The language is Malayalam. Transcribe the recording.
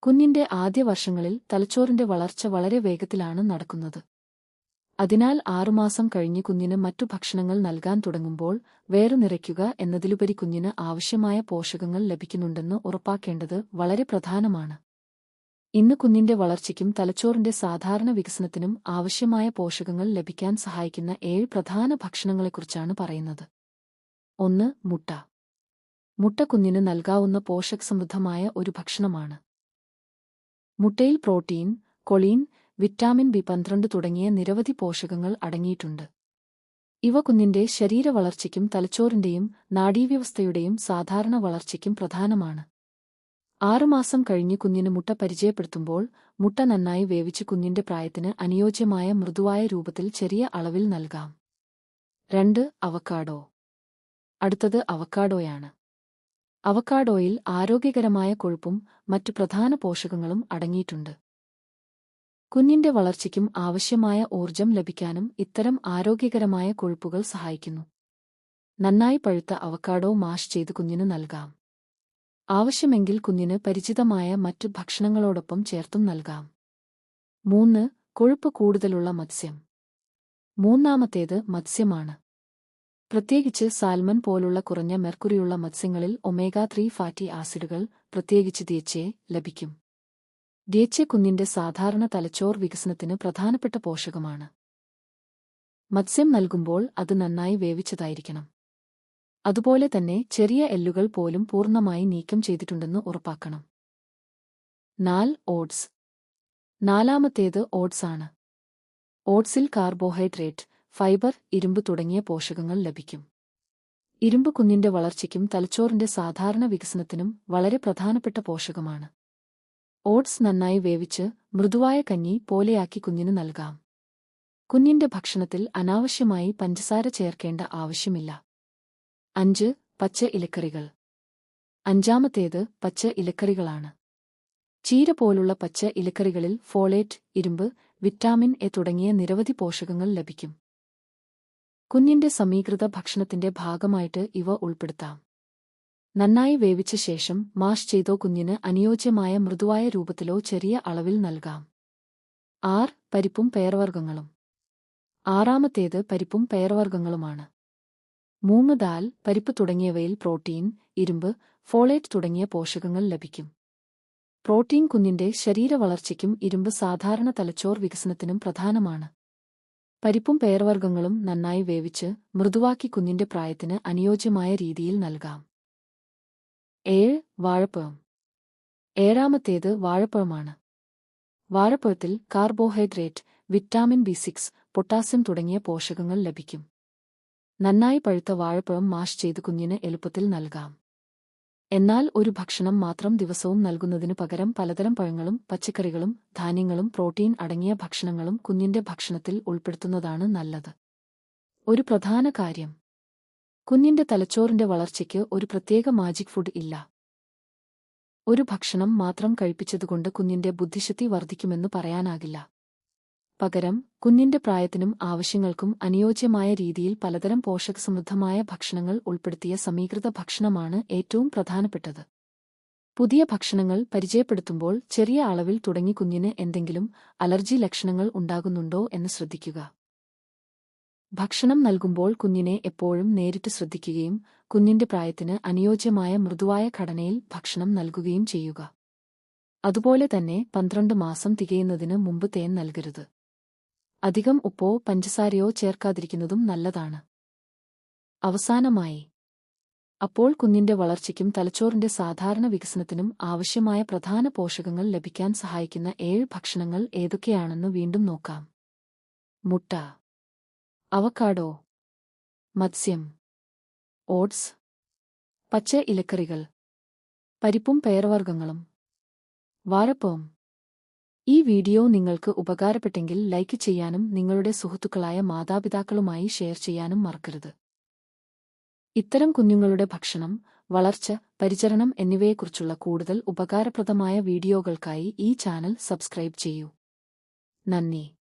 കുഞ്ഞിന്റെ ആദ്യ വർഷങ്ങളിൽ തലച്ചോറിന്റെ വളർച്ച വളരെ വേഗത്തിലാണ് നടക്കുന്നത്. അതിനാൽ 6 മാസം കഴിഞ്ഞ് കുഞ്ഞിന് മറ്റു ഭക്ഷണങ്ങൾ നൽകാൻ തുടങ്ങുമ്പോൾ വയറുനിറയ്ക്കുക എന്നതിലുപരി കുഞ്ഞിന് ആവശ്യമായ പോഷകങ്ങൾ ലഭിക്കുന്നുണ്ടെന്ന് ഉറപ്പാക്കേണ്ടത് വളരെ പ്രധാനമാണ്. ഇന്ന് കുഞ്ഞിന്റെ വളർച്ചയ്ക്കും തലച്ചോറിന്റെ സാധാരണ വികസനത്തിനും ആവശ്യമായ പോഷകങ്ങൾ ലഭിക്കാൻ സഹായിക്കുന്ന 7 പ്രധാന ഭക്ഷണങ്ങളെക്കുറിച്ചാണ് പറയുന്നത്. 1. മുട്ട. മുട്ട കുഞ്ഞിന് നൽകാവുന്ന പോഷകസമൃദ്ധമായ ഒരു ഭക്ഷണമാണ്. മുട്ടയിൽ പ്രോട്ടീൻ, കൊളീൻ, വിറ്റാമിൻ ബി12 തുടങ്ങിയ നിരവധി പോഷകങ്ങൾ അടങ്ങിയിട്ടുണ്ട്. ഇവ കുഞ്ഞിന്റെ ശരീരവളർച്ചയ്ക്കും തലച്ചോറിന്റെയും നാഡീവ്യവസ്ഥയുടെയും സാധാരണ വളർച്ചയ്ക്കും പ്രധാനമാണ്. 6 മാസം കഴിഞ്ഞ് കുഞ്ഞിന് മുട്ട പരിചയപ്പെടുത്തുമ്പോൾ മുട്ട നന്നായി വേവിച്ച് കുഞ്ഞിന്റെ പ്രായത്തിന് അനുയോജ്യമായ മൃദുവായ രൂപത്തിൽ ചെറിയ അളവിൽ നൽകാം. 2. അവക്കാഡോ. അടുത്തത് അവക്കാഡോയാണ്. അവക്കാഡോയിൽ ആരോഗ്യകരമായ കൊഴുപ്പും മറ്റു പ്രധാന പോഷകങ്ങളും അടങ്ങിയിട്ടുണ്ട്. കുഞ്ഞിന്റെ വളർച്ചയ്ക്കും ആവശ്യമായ ഊർജം ലഭിക്കാനും ഇത്തരം ആരോഗ്യകരമായ കൊഴുപ്പുകൾ സഹായിക്കുന്നു. നന്നായി പഴുത്ത അവക്കാഡോ മാഷ് ചെയ്ത് കുഞ്ഞിന് നൽകാം. ആവശ്യമെങ്കിൽ കുഞ്ഞിന് പരിചിതമായ മറ്റു ഭക്ഷണങ്ങളോടൊപ്പം ചേർത്തും നൽകാം. 3. കൊഴുപ്പ് കൂടുതലുള്ള മത്സ്യം. മൂന്നാമത്തേത് മത്സ്യമാണ്. പ്രത്യേകിച്ച് സാൽമൺ പോലുള്ള കുറഞ്ഞ മെർക്കുറിയുള്ള മത്സ്യങ്ങളിൽ ഒമേഗ-3 ഫാറ്റി ആസിഡുകൾ, പ്രത്യേകിച്ച് DHA, ലഭിക്കും. DHA കുഞ്ഞിന്റെ സാധാരണ തലച്ചോർ വികസനത്തിന് പ്രധാനപ്പെട്ട പോഷകമാണ്. മത്സ്യം നൽകുമ്പോൾ അത് നന്നായി വേവിച്ചതായിരിക്കണം. അതുപോലെ തന്നെ ചെറിയ എല്ലുകൾ പോലും പൂർണ്ണമായി നീക്കം ചെയ്തിട്ടുണ്ടെന്ന് ഉറപ്പാക്കണം. 4. ഓട്സ്. നാലാമത്തേത് ഓട്സ് ആണ്. ഓട്സിൽ കാർബോഹൈഡ്രേറ്റ്, ഫൈബർ, ഇരുമ്പ് തുടങ്ങിയ പോഷകങ്ങൾ ലഭിക്കും. ഇരുമ്പ് കുഞ്ഞിന്റെ വളർച്ചയ്ക്കും തലച്ചോറിന്റെ സാധാരണ വികസനത്തിനും വളരെ പ്രധാനപ്പെട്ട പോഷകമാണ്. ഓട്സ് നന്നായി വേവിച്ച് മൃദുവായ കഞ്ഞി പോലെയാക്കി കുഞ്ഞിന് നൽകാം. കുഞ്ഞിന്റെ ഭക്ഷണത്തിൽ അനാവശ്യമായി പഞ്ചസാര ചേർക്കേണ്ട ആവശ്യമില്ല. 5. പച്ച ഇലക്കറികൾ. അഞ്ചാമത്തേത് പച്ച ഇലക്കറികളാണ്. ചീര പോലുള്ള പച്ച ഇലക്കറികളിൽ ഫോളേറ്റ്, ഇരുമ്പ്, വിറ്റാമിൻ എ തുടങ്ങിയ നിരവധി പോഷകങ്ങൾ ലഭിക്കും. കുഞ്ഞിന്റെ സമീകൃത ഭക്ഷണത്തിന്റെ ഭാഗമായിട്ട് ഇവ ഉൾപ്പെടുത്താം. നന്നായി വേവിച്ച ശേഷം മാഷ് ചെയ്തോ കുഞ്ഞിന് അനുയോജ്യമായ മൃദുവായ രൂപത്തിലോ ചെറിയ അളവിൽ നൽകാം. 6. പരിപ്പും പയർവർഗ്ഗങ്ങളും. ആറാമത്തേത് പരിപ്പും പയർവർഗ്ഗങ്ങളുമാണ്. മൂങ്ങ്, ദാൽ, പരിപ്പ് തുടങ്ങിയവയിൽ പ്രോട്ടീൻ, ഇരുമ്പ്, ഫോളേറ്റ് തുടങ്ങിയ പോഷകങ്ങൾ ലഭിക്കും. പ്രോട്ടീൻ കുഞ്ഞിന്റെ ശരീരവളർച്ചയ്ക്കും ഇരുമ്പ് സാധാരണ തലച്ചോർ വികസനത്തിനും പ്രധാനമാണ്. പരിപ്പും പയർവർഗ്ഗങ്ങളും നന്നായി വേവിച്ച് മൃദുവാക്കി കുഞ്ഞിന്റെ പ്രായത്തിന് അനുയോജ്യമായ രീതിയിൽ നൽകാം. 7. വാഴപ്പഴം. ഏഴാമത്തേത് വാഴപ്പഴമാണ്. വാഴപ്പഴത്തിൽ കാർബോഹൈഡ്രേറ്റ്, വിറ്റാമിൻ ബി6, പൊട്ടാസ്യം തുടങ്ങിയ പോഷകങ്ങൾ ലഭിക്കും. നന്നായി പഴുത്ത വാഴപ്പഴം മാഷ് ചെയ്ത് കുഞ്ഞിന് എളുപ്പത്തിൽ നൽകാം. എന്നാൽ ഒരു ഭക്ഷണം മാത്രം ദിവസവും നൽകുന്നതിനു പകരം പലതരം പഴങ്ങളും പച്ചക്കറികളും ധാന്യങ്ങളും പ്രോട്ടീൻ അടങ്ങിയ ഭക്ഷണങ്ങളും കുഞ്ഞിന്റെ ഭക്ഷണത്തിൽ ഉൾപ്പെടുത്തുന്നതാണ് നല്ലത്. ഒരു പ്രധാന കാര്യം: കുഞ്ഞിന്റെ തലച്ചോറിന്റെ വളർച്ചയ്ക്ക് ഒരു പ്രത്യേക മാജിക് ഫുഡ് ഇല്ല. ഒരു ഭക്ഷണം മാത്രം കഴിപ്പിച്ചതുകൊണ്ട് കുഞ്ഞിന്റെ ബുദ്ധിശക്തി വർദ്ധിക്കുമെന്ന് പറയാനാകില്ല. പകരം കുഞ്ഞിന്റെ പ്രായത്തിനും ആവശ്യങ്ങൾക്കും അനുയോജ്യമായ രീതിയിൽ പലതരം പോഷകസമൃദ്ധമായ ഭക്ഷണങ്ങൾ ഉൾപ്പെടുത്തിയ സമീകൃത ഭക്ഷണമാണ് ഏറ്റവും പ്രധാനപ്പെട്ടത്. പുതിയ ഭക്ഷണങ്ങൾ പരിചയപ്പെടുത്തുമ്പോൾ ചെറിയ അളവിൽ തുടങ്ങി കുഞ്ഞിന് എന്തെങ്കിലും അലർജി ലക്ഷണങ്ങൾ ഉണ്ടാകുന്നുണ്ടോ എന്ന് ശ്രദ്ധിക്കുക. ഭക്ഷണം നൽകുമ്പോൾ കുഞ്ഞിനെ എപ്പോഴും നേരിട്ട് ശ്രദ്ധിക്കുകയും കുഞ്ഞിന്റെ പ്രായത്തിന് അനുയോജ്യമായ മൃദുവായ ഘടനയിൽ ഭക്ഷണം നൽകുകയും ചെയ്യുക. അതുപോലെ തന്നെ 12 മാസം തികയുന്നതിന് മുമ്പ് തേൻ നൽകരുത്. അധികം ഉപ്പോ പഞ്ചസാരയോ ചേർക്കാതിരിക്കുന്നതും നല്ലതാണ്. അവസാനമായി, അപ്പോൾ കുഞ്ഞിന്റെ വളർച്ചയ്ക്കും തലച്ചോറിന്റെ സാധാരണ വികസനത്തിനും ആവശ്യമായ പ്രധാന പോഷകങ്ങൾ ലഭിക്കാൻ സഹായിക്കുന്ന 7 ഭക്ഷണങ്ങൾ ഏതൊക്കെയാണെന്ന് വീണ്ടും നോക്കാം. മുട്ട, അവക്കാഡോ, മത്സ്യം, ഓട്സ്, പച്ച ഇലക്കറികൾ, പരിപ്പും പയർവർഗ്ഗങ്ങളും, വാഴപ്പഴം. ഈ വീഡിയോ നിങ്ങൾക്ക് ഉപകാരപ്പെട്ടെങ്കിൽ ലൈക്ക് ചെയ്യാനും നിങ്ങളുടെ സുഹൃത്തുക്കളായ മാതാപിതാക്കളുമായി ഷെയർ ചെയ്യാനും മറക്കരുത്. ഇത്തരം കുഞ്ഞുങ്ങളുടെ ഭക്ഷണം, വളർച്ച, പരിചരണം എന്നിവയെക്കുറിച്ചുള്ള കൂടുതൽ ഉപകാരപ്രദമായ വീഡിയോകൾക്കായി ഈ ചാനൽ സബ്സ്ക്രൈബ് ചെയ്യൂ. നന്ദി.